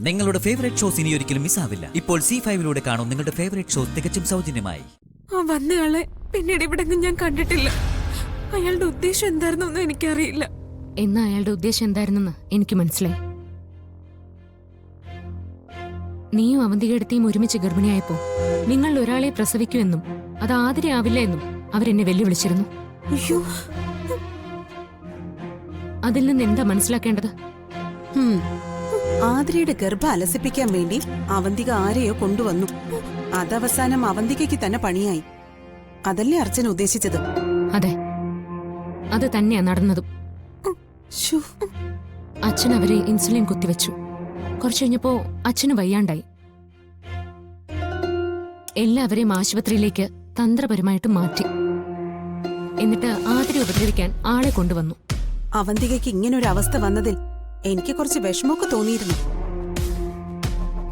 നിങ്ങളുടെ favourite shows ഇനി ഒരിക്കലും മിസ്സാവില്ല. ഇപ്പോൾ C5 കാണും നിങ്ങളുടെ ഫേവറേറ്റ് ഷോസ് തികച്ചും സൗജന്യമായി. ആ വന്നയാളെ പിന്നീട് ഇവിടെങ്ങും ഞാൻ കണ്ടിട്ടില്ല. അയാളുടെ ഉദ്ദേശം എന്തായിരുന്നൊന്നും എനിക്കറിയില്ല. എന്നാ അയാളുടെ ഉദ്ദേശം എന്തായിരുന്നെന്ന് എനിക്ക് മനസ്സിലായി. നീയും അവന്തികേടത്തെയും ഒരുമിച്ച് ഗർഭിണിയായപ്പോ നിങ്ങൾ ഒരാളെ പ്രസവിക്കുമെന്നും അത് ആതിരയാവില്ല എന്നും അവരെന്നെ വെല്ലുവിളിച്ചിരുന്നു. അയ്യോ, അതിൽ നിന്ന് എന്താ മനസ്സിലാക്കേണ്ടത്? ആതിരയുടെ ഗർഭം അലസിപ്പിക്കാൻ വേണ്ടി അവന്തിക ആരെയോ കൊണ്ടുവന്നു. അതവസാനം അവന്തികയ്ക്ക് തന്നെ പണിയായി. അതല്ലേ അർച്ചന ഉദ്ദേശിച്ചത്? അതെ, അത് തന്നെയാ നടന്നതും. അച്ഛൻ അവരെ ഇൻസുലിൻ കുത്തിവെച്ചു. കുറച്ചു കഴിഞ്ഞപ്പോ അച്ഛന് വയ്യാണ്ടായി. എല്ലാവരെയും ആശുപത്രിയിലേക്ക് തന്ത്രപരമായിട്ട് മാറ്റി. എന്നിട്ട് ആതിരെ ഉപദ്രവിക്കാൻ ആളെ കൊണ്ടുവന്നു. അവന്തികയ്ക്ക് ഇങ്ങനൊരു അവസ്ഥ വന്നതിൽ എനിക്ക് കുറച്ച് വിഷമമൊക്കെ തോന്നിയിരുന്നു.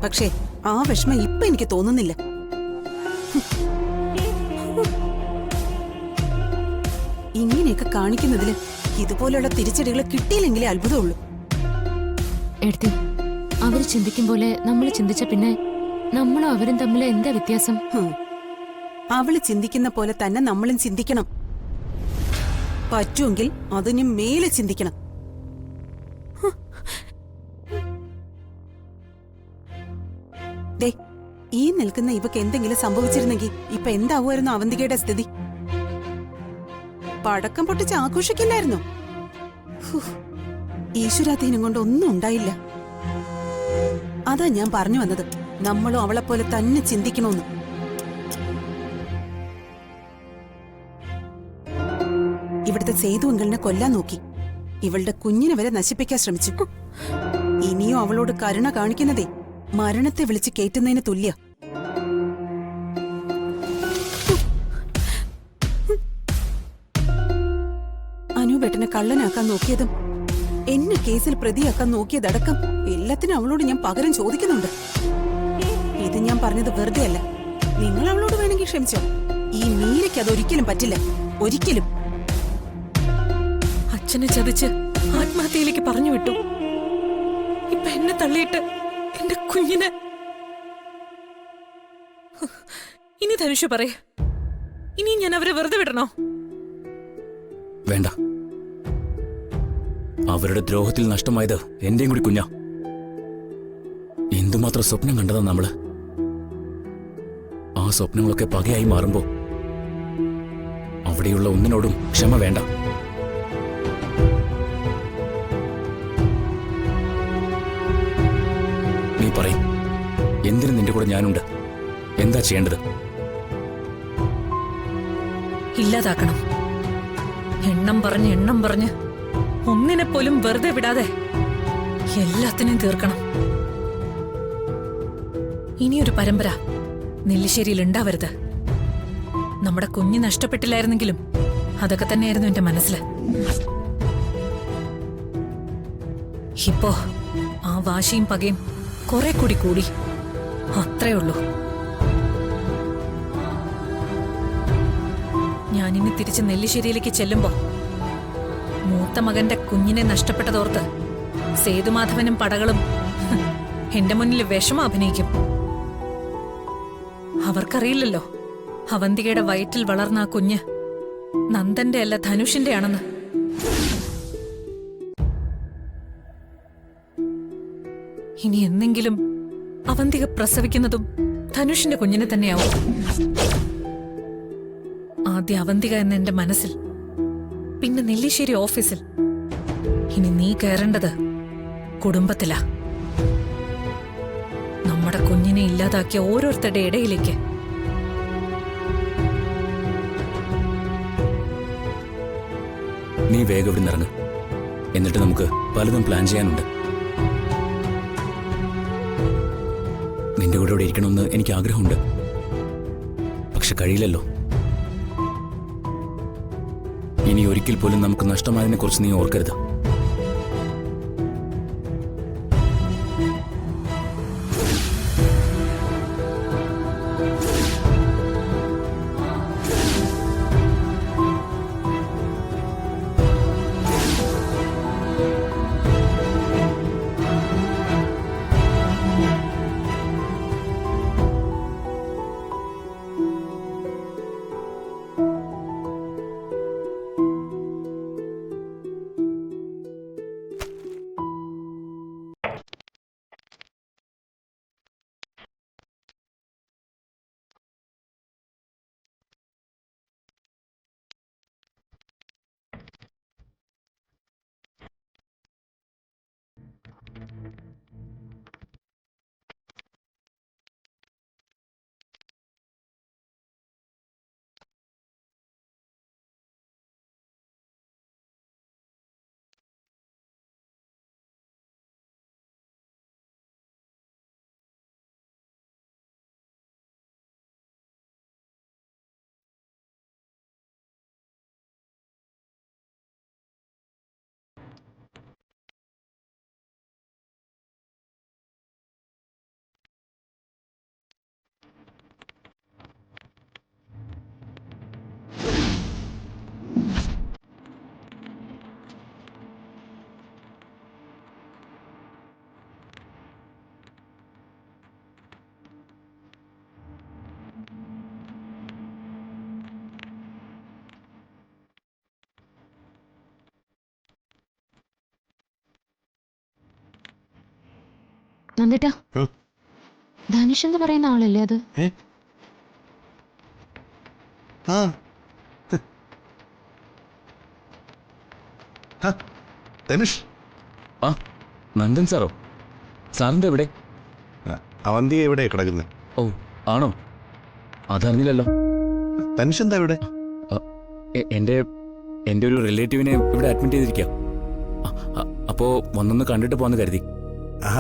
പക്ഷേ ആ വിഷമം ഇപ്പൊ എനിക്ക് തോന്നുന്നില്ല. ഇങ്ങനെയൊക്കെ കാണിക്കുന്നതില് ഇതുപോലെയുള്ള തിരിച്ചടികൾ കിട്ടിയില്ലെങ്കിലേ അത്ഭുതമുള്ളൂ. എടുത്തി, അവര് ചിന്തിക്കും പോലെ നമ്മൾ ചിന്തിച്ച പിന്നെ നമ്മളും അവരും തമ്മിൽ എന്താ വ്യത്യാസം? അവള് ചിന്തിക്കുന്ന പോലെ തന്നെ നമ്മളും ചിന്തിക്കണം. പറ്റുമെങ്കിൽ അതിന് മേലെ ചിന്തിക്കണം. ദേ, ഈ നിൽക്കുന്ന ഇവക്ക് എന്തെങ്കിലും സംഭവിച്ചിരുന്നെങ്കിൽ ഇപ്പൊ എന്താവുമായിരുന്നു അവന്തികയുടെ സ്ഥിതി? പടക്കം പൊട്ടിച്ച് ആഘോഷിക്കില്ലായിരുന്നു. ഈശ്വരാധീനം കൊണ്ട് ഒന്നും ഉണ്ടായില്ല. അതാ ഞാൻ പറഞ്ഞു വന്നത്, നമ്മളും അവളെപ്പോലെ തന്നെ ചിന്തിക്കണമെന്ന്. ഇവിടുത്തെ സേതു അങ്കിളിനെ കൊല്ലാൻ നോക്കി. ഇവളുടെ കുഞ്ഞിനെ വരെ നശിപ്പിക്കാൻ ശ്രമിച്ചു. ഇനിയും അവളോട് കരുണ കാണിക്കുന്നതേ മരണത്തെ വിളിച്ച് കേറ്റുന്നതിന് തുല്യ. അനുപേട്ടനെ കള്ളനാക്കാൻ നോക്കിയതും എന്നെ കേസിൽ പ്രതിയാക്കാൻ നോക്കിയതടക്കം എല്ലാത്തിനും അവളോട് ഞാൻ പകരം ചോദിക്കുന്നുണ്ട്. ഇത് ഞാൻ പറഞ്ഞത് വെറുതെ അല്ല. നിങ്ങൾ അവളോട് വേണമെങ്കിൽ ക്ഷമിച്ചോ. ഈ മീരയ്ക്ക് അതൊരിക്കലും പറ്റില്ല. ഒരിക്കലും. അച്ഛനെ ചതിച്ച് ആത്മഹത്യയിലേക്ക് പറഞ്ഞു വിട്ടു. ഇപ്പൊ എന്നെ തള്ളിയിട്ട് എന്റെ കുഞ്ഞിനെ. ഇനി ധനുഷ് പറയേ, ഇനി ഞാൻ അവരെ വെറുതെ വിടണോ? വേണ്ട. അവരുടെ ദ്രോഹത്തിൽ നഷ്ടമായത് എന്റെയും കൂടി കുഞ്ഞാ. എന്തുമാത്രം സ്വപ്നം കണ്ടതാ നമ്മള്. ആ സ്വപ്നങ്ങളൊക്കെ പകയായി മാറുമ്പോ അവിടെയുള്ള ഒന്നിനോടും ക്ഷമ വേണ്ട. നീ പറയും, എന്തിനു നിന്റെ കൂടെ ഞാനുണ്ട്. എന്താ ചെയ്യേണ്ടത്? ഇല്ലാതാക്കണം. എണ്ണം പറഞ്ഞ് ഒന്നിനെ പോലും വെറുതെ വിടാതെ എല്ലാത്തിനെയും തീർക്കണം. ഇനിയൊരു പരമ്പര നെല്ലിശ്ശേരിയിൽ ഉണ്ടാവരുത്. നമ്മുടെ കുഞ്ഞ് നഷ്ടപ്പെട്ടില്ലായിരുന്നെങ്കിലും അതൊക്കെ തന്നെയായിരുന്നു എന്റെ മനസ്സില്. ഇപ്പോ ആ വാശിയും പകയും കുറെ കൂടി അത്രേ ഉള്ളൂ. ഞാനിനി തിരിച്ച് നെല്ലിശ്ശേരിയിലേക്ക് ചെല്ലുമ്പോ മൂത്ത മകന്റെ കുഞ്ഞിനെ നഷ്ടപ്പെട്ടതോർത്ത് സേതുമാധവനും പടകളും എന്റെ മുന്നിൽ വിഷമം അഭിനയിക്കും. അവർക്കറിയില്ലല്ലോ അവന്തികയുടെ വയറ്റിൽ വളർന്ന ആ കുഞ്ഞ് നന്ദന്റെ അല്ല ധനുഷിന്റെ ആണെന്ന്. ഇനി എന്നെങ്കിലും അവന്തിക പ്രസവിക്കുന്നതും ധനുഷിന്റെ കുഞ്ഞിനെ തന്നെയാവും. ആദ്യ അവന്തിക എന്ന എന്റെ മനസ്സിൽ, പിന്നെ നെല്ലിശ്ശേരി ഓഫീസിൽ. ഇനി നീ കയറേണ്ടത് കുടുംബത്തിലാ. നമ്മുടെ കുഞ്ഞിനെ ഇല്ലാതാക്കിയ ഓരോരുത്തരുടെ ഇടയിലേക്ക്. നീ വേഗം ഇവിടെ നിറങ്ങ്. എന്നിട്ട് നമുക്ക് പലതും പ്ലാൻ ചെയ്യാനുണ്ട്. നിന്റെ കൂടെ ഇവിടെ ഇരിക്കണമെന്ന് എനിക്ക് ആഗ്രഹമുണ്ട്. പക്ഷെ കഴിയില്ലല്ലോ. ഇനി ഒരിക്കൽ പോലും നമുക്ക് നഷ്ടമായതിനെ കുറിച്ച് നീ ഓർക്കരുത്. നന്ദേട്ടാ ഉം. ധനുഷ് എന്ന് പറയുന്ന ആളല്ലേ അത്? ഏ? ആ ഹ, ധനുഷ്. ആ നന്ദൻ സാറോ? സാറിൻ്റെ എവിടെ? അവന്തി എവിടെ കിടക്കുന്നത്? ഓ ആണോ? അതറിഞ്ഞില്ലല്ലോ. ധനുഷ് എന്താ ഇവിടെ? എൻ്റെ ഒരു റിലേറ്റീവിനെ ഇവിടെ അഡ്മിറ്റ് ചെയ്തിരിക്കുക. അപ്പോൾ വന്നൊന്ന് കണ്ടിട്ട് പോകാന്ന് കരുതി. ആ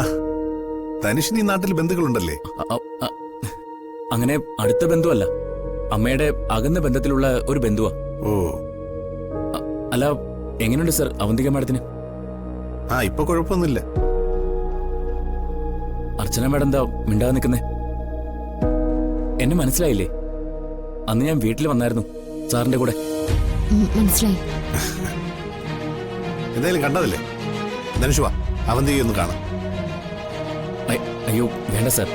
ധനുഷിന് ഈ നാട്ടിൽ ബന്ധുക്കളുണ്ടല്ലേ? അങ്ങനെ അടുത്ത ബന്ധുവല്ല, അമ്മയുടെ അകന്ന ബന്ധത്തിലുള്ള ഒരു ബന്ധുവാ. ഓ അല്ല, എങ്ങനെയുണ്ട് സർ അവന്തിക മാഡത്തിന്? ആ ഇപ്പൊ കുഴപ്പമൊന്നുമില്ല. അർച്ചന മാഡം എന്താ മിണ്ടാതെ നിൽക്കുന്നേ? എന്നെ മനസ്സിലായില്ലേ? അന്ന് ഞാൻ വീട്ടിൽ വന്നായിരുന്നു സാറിന്റെ കൂടെ. മനസ്സിലായി. എന്തായാലും കണ്ടതല്ലേ? ധനുഷ് വാ, അവന്തിയെ ഒന്ന് കാണാം. അയ്യോ വേണ്ട സർ,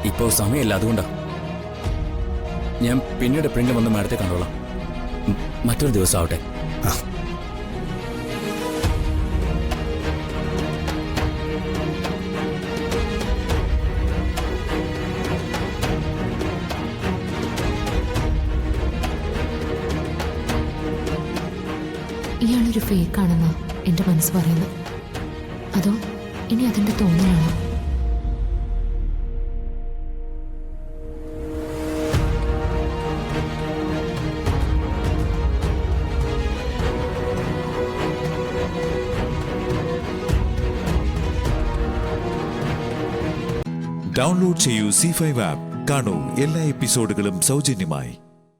ഇപ്പോ സമയമില്ല, അതുകൊണ്ടാ. ഞാൻ പിന്നീട് എപ്പോഴെങ്കിലും വന്ന് മാഡത്തെ കണ്ടോളാം. മറ്റൊരു ദിവസം ആവട്ടെ. ആ. ഇയാളൊരു ഫേക്കാണെന്നാ എന്റെ മനസ്സ് പറയുന്നത്. അതോ ഇനി അതിന്റെ തോന്നലാണോ? ഡൗൺലോഡ് ചെയ്യൂ C5 ആപ്പ്. കാണൂ എല്ലാ എപ്പിസോഡുകളും സൗജന്യമായി.